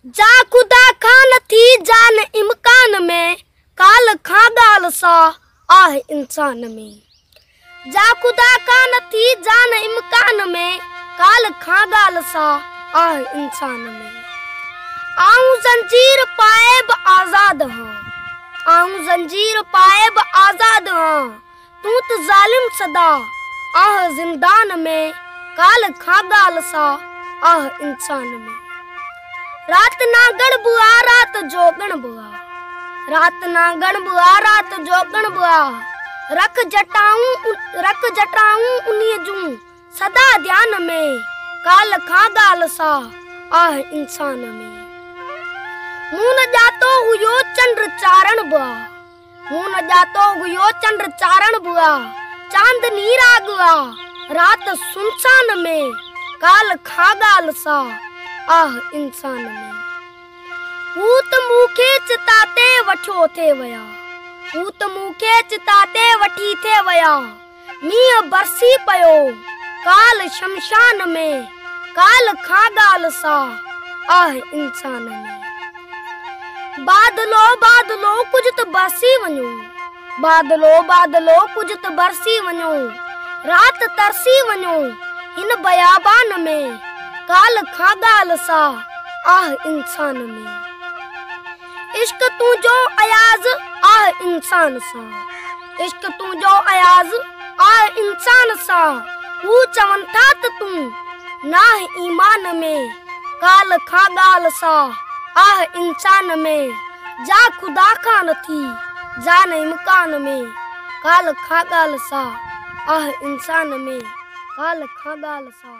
जा खुदा खान थी जान इम्कान में, काल खां गाल सा आह इंसान में। जा खुदा खान थी जान इम्कान में, काल खां गाल सा आह इंसान में। आऊं जंजीर पाए ब आजाद हाँ, आऊं जंजीर पाए ब आजाद हाँ, तू तो जालिम सदा आह जिंदान में, काल खां गाल सा आह इंसान में। रात ना गण बुआ रात जोगण बुआ, रात ना गण बुआ रात जोगण बुआ, रख जटाऊं उन्हीं जूं सदा ध्यान में, काल खां गाल सा आह इंसान में। मुँह न जातो हुयो चंद्र चारण बुआ, मुँह न जातो हुयो चंद्र चारण बुआ, चांदनी रागुआ रात सुनसान में, काल खां गाल सा आह इंसान में। हूत मूंखे चिताते वठो थे वया, हूत मूंखे चिताते वठी थे वया, मींह बरसी पयो काल शमशान में, काल खां गाल सा आह इंसान में। बादलो बादलो कुछ तो बरसी वञो, बादलो बादलो कुछ तो बरसी वञो, रात तरसी वञो हिन बयाबान में, काल खां गाल सा आह इंसान में। इश्क तू जो अयाज आह इंसान सा, इश्क तू जो अयाज आह इंसान सा, हू चवन था त तू नाह ईमान में, काल खां गाल सा आह इंसान में। जा खुदा खान थी जान इम्कान में, काल खां गाल सा आह इंसान में, काल खां गाल सा।